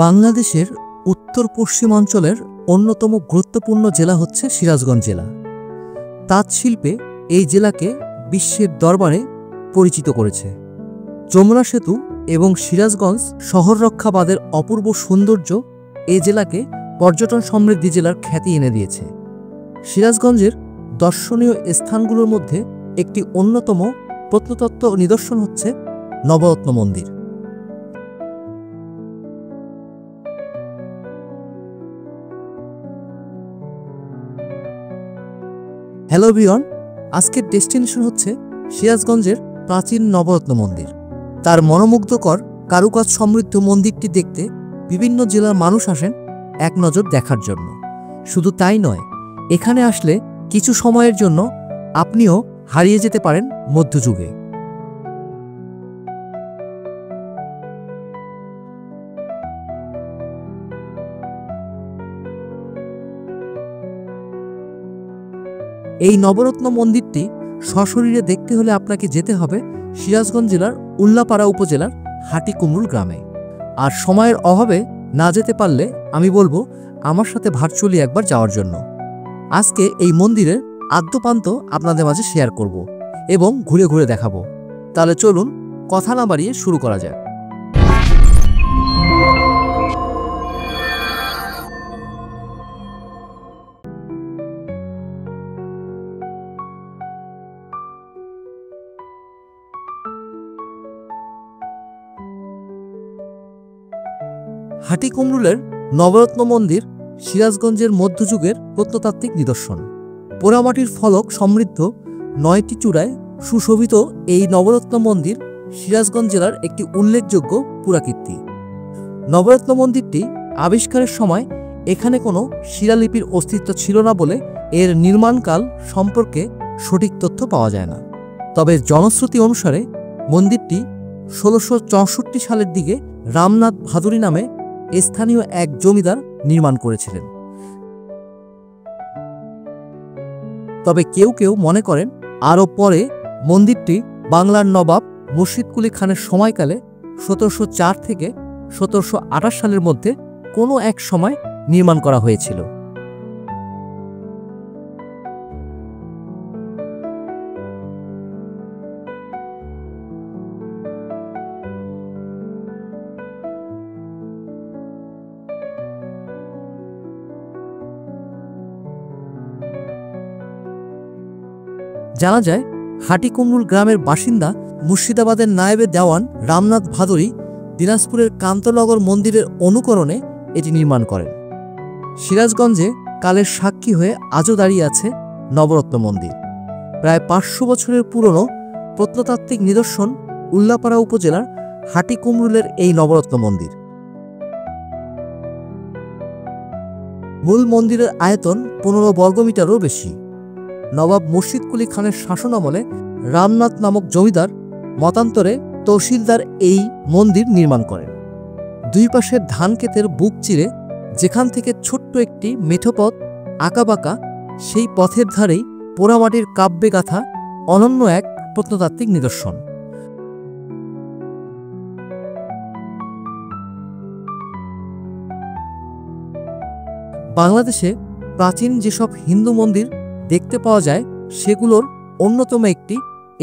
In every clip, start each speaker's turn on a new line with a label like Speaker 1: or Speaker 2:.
Speaker 1: বাংলাদেশের উত্তর পশ্চিমাঞ্চলের অন্যতম গুরুত্বপূর্ণ জেলা হচ্ছে সিরাজগঞ্জ জেলা। তাঁত শিল্পে এই জেলাকে বিশ্বের দরবারে পরিচিত করেছে। যমুনা সেতু এবং সিরাজগঞ্জ শহর রক্ষাবাদের অপূর্ব সৌন্দর্য এই জেলাকে পর্যটন সমৃদ্ধি জেলার খ্যাতি এনে দিয়েছে। সিরাজগঞ্জের দর্শনীয় স্থানগুলোর মধ্যে একটি অন্যতম প্রত্নতত্ত্ব নিদর্শন হচ্ছে নবরত্ন মন্দির। হ্যালো এভরিওয়ান, আজকের ডেস্টিনেশন হচ্ছে সিরাজগঞ্জের প্রাচীন নবরত্ন মন্দির। তার মনোমুগ্ধকর কারুকাজ সমৃদ্ধ মন্দিরটি দেখতে বিভিন্ন জেলার মানুষ আসেন এক নজর দেখার জন্য। শুধু তাই নয়, এখানে আসলে কিছু সময়ের জন্য আপনিও হারিয়ে যেতে পারেন মধ্যযুগে। এই নবরত্ন মন্দিরটি সশরীরে দেখতে হলে আপনাকে যেতে হবে সিরাজগঞ্জ জেলার উল্লাপাড়া উপজেলার হাটিকুমরুল গ্রামে। আর সময়ের অভাবে না যেতে পারলে আমি বলবো আমার সাথে ভার্চুয়ালি একবার যাওয়ার জন্য। আজকে এই মন্দিরের আদ্যপান্ত আপনাদের মাঝে শেয়ার করব এবং ঘুরে ঘুরে দেখাবো। তাহলে চলুন কথা না বাড়িয়ে শুরু করা যাক। হাটিকুমরুলের নবরত্ন মন্দির সিরাজগঞ্জের মধ্যযুগের প্রত্নতাত্ত্বিক নিদর্শন। পোড়ামাটির ফলক সমৃদ্ধ 9টি চূড়ায় সুশোভিত এই নবরত্ন মন্দির সিরাজগঞ্জ জেলার একটি উল্লেখযোগ্য পুরাকীর্তি। নবরত্ন মন্দিরটি আবিষ্কারের সময় এখানে কোনো শিলালিপির অস্তিত্ব ছিল না বলে এর নির্মাণকাল সম্পর্কে সঠিক তথ্য পাওয়া যায় না। তবে জনশ্রুতি অনুসারে মন্দিরটি 1664 সালের দিকে রামনাথ ভাদুরী নামে স্থানীয় এক জমিদার নির্মাণ করেছিলেন। তবে কেউ কেউ মনে করেন আরও পরে মন্দিরটি বাংলার নবাব মুর্শিদকুলি খানের সময়কালে 1704 থেকে 1728 সালের মধ্যে কোনো এক সময় নির্মাণ করা হয়েছিল। জানা যায় হাটিকুমরুল গ্রামের বাসিন্দা মুর্শিদাবাদের নায়েবে দেওয়ান রামনাথ ভাদুরী দিনাজপুরের কান্তনগর মন্দিরের অনুকরণে এটি নির্মাণ করেন। সিরাজগঞ্জে কালের সাক্ষী হয়ে আজও দাঁড়িয়ে আছে নবরত্ন মন্দির। প্রায় 500 বছরের পুরনো প্রত্নতাত্ত্বিক নিদর্শন উল্লাপাড়া উপজেলার হাটিকুমরুলের এই নবরত্ন মন্দির। মূল মন্দিরের আয়তন 15 বর্গমিটারও বেশি। নবাব মুর্শিদকুলি খানের শাসনামলে রামনাথ নামক জমিদার মতান্তরে তহসিলদার এই মন্দির নির্মাণ করেন। দুই পাশের ধান ক্ষেতের বুক চিরে যেখান থেকে ছোট্ট একটি মেঠো পথ আঁকাবাঁকা, সেই পথের ধারেই পোড়ামাটির কাব্যে গাথা অনন্য এক প্রত্নতাত্ত্বিক নিদর্শন। বাংলাদেশে প্রাচীন যেসব হিন্দু মন্দির দেখতে পাওয়া যায় সেগুলোর অন্যতম একটি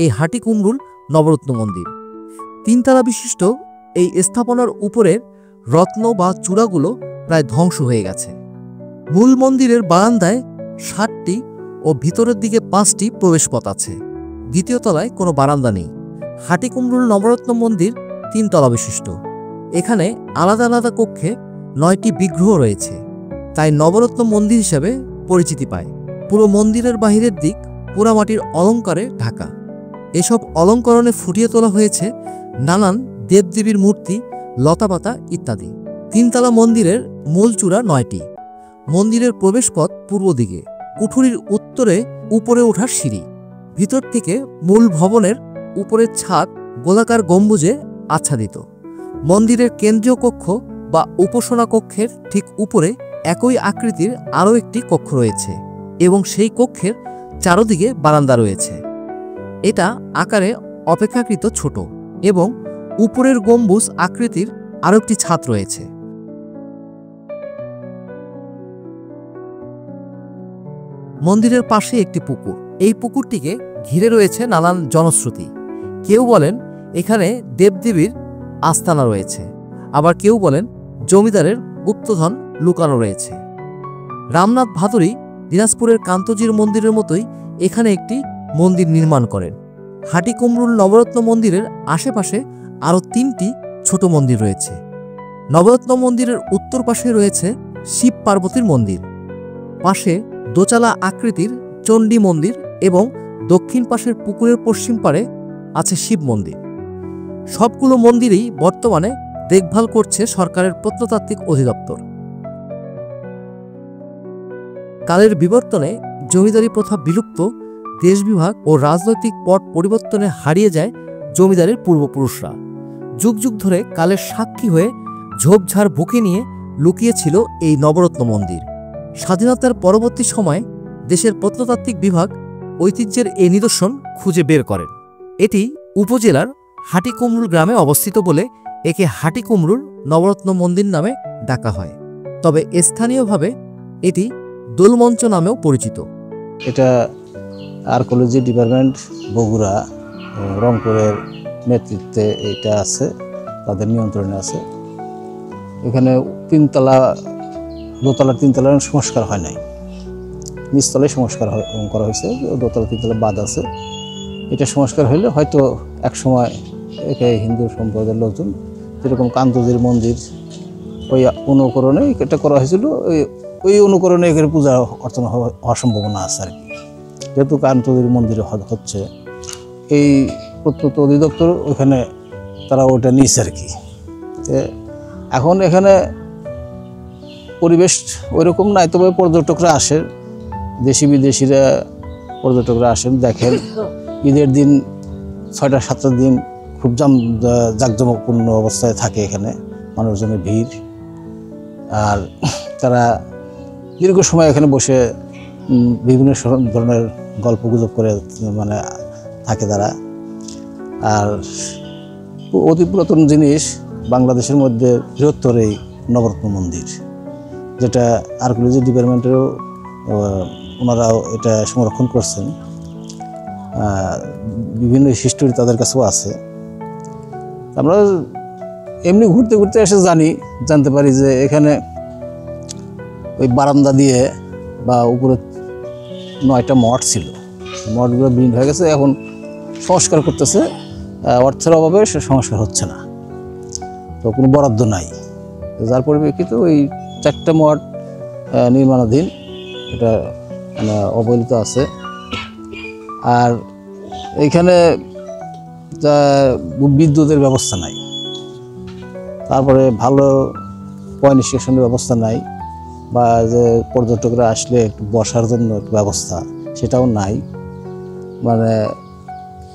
Speaker 1: এই হাটিকুমরুল নবরত্ন মন্দির। 3 তলা বিশিষ্ট এই স্থাপনার উপরের রত্ন বা চূড়াগুলো প্রায় ধ্বংস হয়ে গেছে। মূল মন্দিরের বারান্দায় 7টি ও ভিতরের দিকে 5টি প্রবেশপথ আছে। দ্বিতীয় তলায় কোনো বারান্দা নেই। হাটিকুমরুল নবরত্ন মন্দির 3 তলা বিশিষ্ট। এখানে আলাদা আলাদা কক্ষে 9টি বিগ্রহ রয়েছে, তাই নবরত্ন মন্দির হিসেবে পরিচিতি পায়। পুরো মন্দিরের বাহিরের দিক পোড়ামাটির অলঙ্কারে ঢাকা। এসব অলঙ্করণে ফুটিয়ে তোলা হয়েছে নানান দেবদেবীর মূর্তি, লতাপাতা ইত্যাদি। 3 তলা মন্দিরের মূল চূড়া 9টি। মন্দিরের প্রবেশপথ পূর্ব দিকে, কুঠুরির উত্তরে উপরে ওঠার সিঁড়ি। ভিতর থেকে মূল ভবনের উপরের ছাদ গোলাকার গম্বুজে আচ্ছাদিত। মন্দিরের কেন্দ্রীয় কক্ষ বা উপাসনা কক্ষের ঠিক উপরে একই আকৃতির আরও একটি কক্ষ রয়েছে এবং সেই কক্ষের চারদিকে বারান্দা রয়েছে। এটা আকারে অপেক্ষাকৃত ছোট এবং উপরের গম্বুজ আকৃতির আরও একটি ছাদ রয়েছে। মন্দিরের পাশে একটি পুকুর। এই পুকুরটিকে ঘিরে রয়েছে নানান জনশ্রুতি। কেউ বলেন এখানে দেবদেবীর আস্তানা রয়েছে, আবার কেউ বলেন জমিদারের গুপ্তধন লুকানো রয়েছে। রামনাথ ভাদুরী দিনাজপুরের কান্তজির মন্দিরের মতোই এখানে একটি মন্দির নির্মাণ করেন। হাটিকুমরুল নবরত্ন মন্দিরের আশেপাশে আরও 3টি ছোট মন্দির রয়েছে। নবরত্ন মন্দিরের উত্তর পাশে রয়েছে শিব পার্বতীর মন্দির, পাশে দোচালা আকৃতির চণ্ডী মন্দির এবং দক্ষিণ পাশের পুকুরের পশ্চিম পারে আছে শিব মন্দির। সবগুলো মন্দিরেই বর্তমানে দেখভাল করছে সরকারের প্রত্নতাত্ত্বিক অধিদপ্তর। কালের বিবর্তনে জমিদারি প্রথা বিলুপ্ত, দেশ বিভাগ ও রাজনৈতিক পট পরিবর্তনে হারিয়ে যায় জমিদারের পূর্বপুরুষরা। যুগ যুগ ধরে কালের সাক্ষী হয়ে ঝোপঝাড় বুকে নিয়ে লুকিয়েছিল এই নবরত্ন মন্দির। স্বাধীনতার পরবর্তী সময়ে দেশের প্রত্নতাত্ত্বিক বিভাগ ঐতিহ্যের এই নিদর্শন খুঁজে বের করেন। এটি উপজেলার হাটিকুমরুল গ্রামে অবস্থিত বলে একে হাটিকুমরুল নবরত্ন মন্দির নামে ডাকা হয়। তবে স্থানীয়ভাবে এটি দোলমঞ্চ নামেও পরিচিত।
Speaker 2: এটা আর্কোলজি ডিপার্টমেন্ট বগুড়া রংপুরের নেতৃত্বে এটা আছে, তাদের নিয়ন্ত্রণে আছে। এখানে দোতলা 3তলার সংস্কার হয় নাই, নিচতলায় সংস্কার করা হয়েছে, দোতলা 3তলা বাদ আছে। এটা সংস্কার হইলে হয়তো এক সময় একে হিন্দু সম্প্রদায়ের লোকজন, যেরকম কান্তজির মন্দির ওই অনুকরণে এটা করা হয়েছিল, ওই অনুকরণে এখানে পূজা অর্চনা হওয়ার সম্ভাবনা আছে আর কি। যেহেতু কান্তজির মন্দিরে হচ্ছে, এই প্রত্নতত্ত্ব অধিদপ্তর ওইখানে তারা ওটা নিয়েছে আর কি। এখন এখানে পরিবেশ ওইরকম নাই, তবে পর্যটকরা আসে, দেশি বিদেশিরা পর্যটকরা আসেন, দেখেন। ঈদের দিন 6টা-7টা দিন খুব জাঁকজমকপূর্ণ অবস্থায় থাকে এখানে, মানুষজনের ভিড়। আর তারা দীর্ঘ সময় এখানে বসে বিভিন্ন ধরনের গল্প গুজব করে মানে থাকে তারা। আর অতি পুরাতন জিনিস বাংলাদেশের মধ্যে বৃহত্তর এই নবরত্ন মন্দির, যেটা আর্কিওলজি ডিপার্টমেন্টেরও ওনারাও এটা সংরক্ষণ করছেন। বিভিন্ন হিস্টোরি তাদের কাছেও আছে। আমরা এমনি ঘুরতে ঘুরতে এসে জানতে পারি যে এখানে ওই বারান্দা দিয়ে বা উপরে 9টা মঠ ছিল, মঠগুলো বিলীন হয়ে গেছে, এখন সংস্কার করতেছে। অর্থের অভাবে সে সংস্কার হচ্ছে না, তো কোনো বরাদ্দ নাই। যার পরিপ্রেক্ষিতে ওই 4টা মঠ নির্মাণাধীন, এটা মানে অবহেলিত আছে। আর এইখানে বিদ্যুতের ব্যবস্থা নাই, তারপরে ভালো পয় নিষ্কাশনের ব্যবস্থা নাই, বা যে পর্যটকরা আসলে একটু বসার জন্য একটু ব্যবস্থা সেটাও নাই। মানে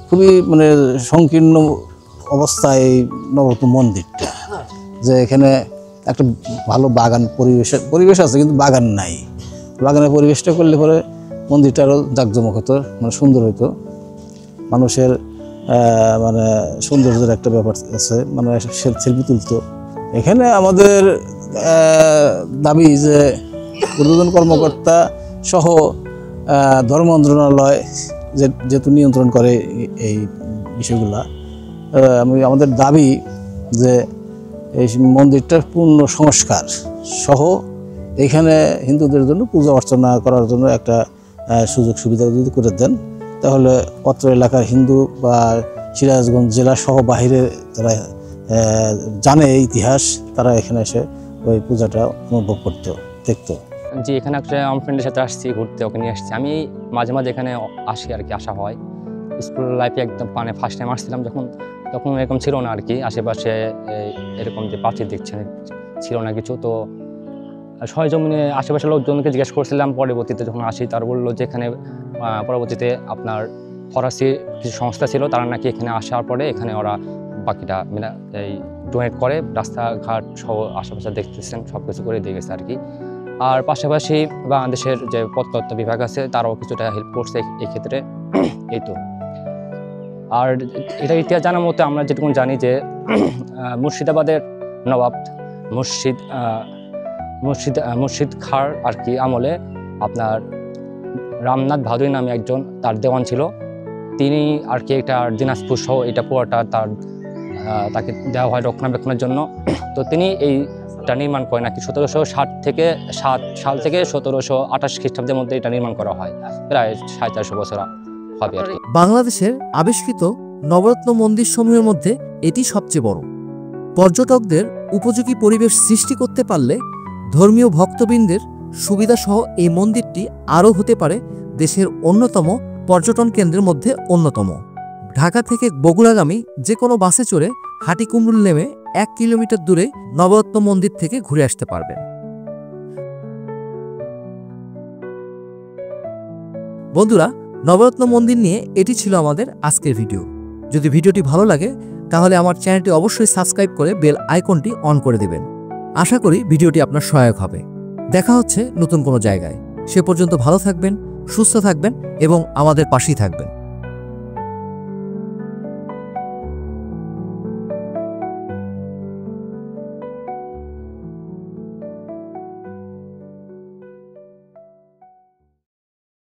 Speaker 2: খুবই মানে সংকীর্ণ অবস্থায় এই নবরত্ন মন্দিরটা, যে এখানে একটা ভালো বাগান পরিবেশ আছে, কিন্তু বাগান নাই। বাগানের পরিবেশটা করলে পরে মন্দিরটা আরও জাঁকজমক হতো, মানে সুন্দর হতো। মানুষের মানে সৌন্দর্যের একটা ব্যাপার আছে, মানে সেলফি তুলতো। এখানে আমাদের দাবি যে ঊর্ধ্বতন কর্মকর্তা সহ ধর্ম মন্ত্রণালয় যেহেতু নিয়ন্ত্রণ করে এই বিষয়গুলা, আমাদের দাবি যে এই মন্দিরটার পূর্ণ সংস্কার সহ এখানে হিন্দুদের জন্য পূজা অর্চনা করার জন্য একটা সুযোগ সুবিধা যদি করে দেন, তাহলে অত্র এলাকার হিন্দু বা সিরাজগঞ্জ জেলা সহ বাহিরে যারা জানে ইতিহাস, তারা এখানে এসে ওই পূজাটা অনুভব করতো, দেখতো।
Speaker 3: যে এখানে একটা আমার ফ্রেন্ডের সাথে আসছি ঘুরতে, ওকে নিয়ে আসছি। আমি মাঝে মাঝে এখানে আসি আর কি, আসা হয়। স্কুল লাইফে একদম মানে ফার্স্ট টাইম আসছিলাম তখন এরকম ছিল না আর কি, আশেপাশে এরকম যে প্রাচীর দেখছেন ছিল না কিছু। তো সরেজমিনে আশেপাশের লোকজনকে জিজ্ঞেস করছিলাম, পরবর্তীতে যখন আসি তারা বললো যে এখানে পরবর্তীতে আপনার ফরাসি কিছু সংস্থা ছিল, তারা নাকি এখানে আসার পরে এখানে ওরা বাকিটা মানে এই ডোনেট করে, রাস্তাঘাট সহ আশেপাশে দেখতেছেন সব কিছু করে দিয়ে গেছে আর কি। আর পাশাপাশি বাংলাদেশের যে প্রত্নতত্ত্ব বিভাগ আছে তারাও কিছুটা হেল্প করছে এই ক্ষেত্রে। এই তো। আর এটা ইতিহাস জানার মতো আমরা যেটুকু জানি যে মুর্শিদাবাদের নবাব মুর্শিদ খাঁর আর কি আমলে আপনার রামনাথ ভাদুরী নামে একজন তার দেওয়ান ছিল। তিনি আর কি একটা দিনাজপুর সহ এটা পুরোটা তাকে দেওয়া হয় রক্ষণাবেক্ষণের জন্য। তো তিনি এইটা নির্মাণ করেন আর কি 1760 থেকে 7 সাল থেকে 1728 খ্রিস্টাব্দের মধ্যে এটা নির্মাণ করা হয়, প্রায় 450 বছর হবে আর কি।
Speaker 1: বাংলাদেশের আবিষ্কৃত নবরত্ন মন্দির সমূহের মধ্যে এটি সবচেয়ে বড়। পর্যটকদের উপযোগী পরিবেশ সৃষ্টি করতে পারলে ধর্মীয় ভক্তবৃন্দের সুবিধাসহ এই মন্দিরটি আরও হতে পারে দেশের অন্যতম পর্যটন কেন্দ্রের মধ্যে অন্যতম। ঢাকা থেকে বগুড়াগামী যে কোনো বাসে চড়ে হাটিকুমরুল নেমে 1 কিলোমিটার দূরে নবরত্ন মন্দির থেকে ঘুরে আসতে পারবেন। বন্ধুরা, নবরত্ন মন্দির নিয়ে এটি ছিল আমাদের আজকের ভিডিও। যদি ভিডিওটি ভালো লাগে তাহলে আমার চ্যানেলটি অবশ্যই সাবস্ক্রাইব করে বেল আইকনটি অন করে দেবেন। আশা করি ভিডিওটি আপনার সহায়ক হবে। দেখা হচ্ছে নতুন কোনো জায়গায়। সে পর্যন্ত ভালো থাকবেন, সুস্থ থাকবেন এবং আমাদের পাশেই থাকবেন।